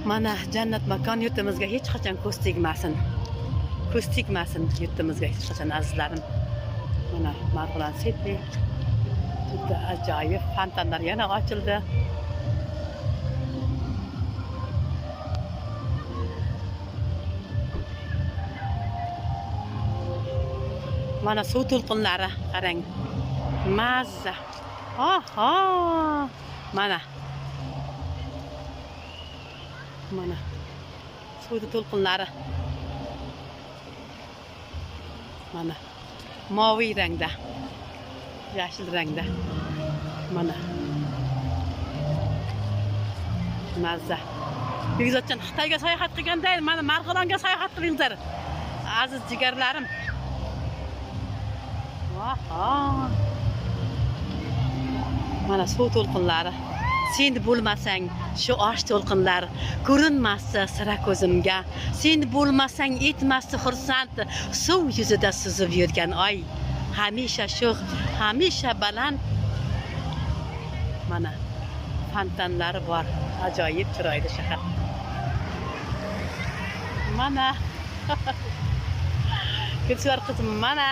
Mana jannat makon yurtimizga hech qachon ko'z tegmasin. Ko'z tegmasin yurtimizga hech qachon azizlarim. Mana Marg'ilon City. Juda ajoyib fontanlar yana ochildi. Mana suv to'lqinlari qarang. Mazza. Oho! Mana suv to'lqinlari. Mana moviy rangda, yashil rangda. Mana mazza. Begzodjon Xitoyga sayohat qilganda, mana Marg'ilonga sayohat qilinglar. Aziz jigarlarim. Oho! Mana suv to'lqinlari. Sen bo'lmasang shu osh to'lqinlar ko'rinmasdi sira ko'zimga. Sen bo'lmasang etmasdi xursand suv yuzida suzib yurgan oy. Hamisha sho'x, hamisha baland. Mana fontanlari bor. Ajoyib chiroyli shahar. Mana Gulsvar qizim mana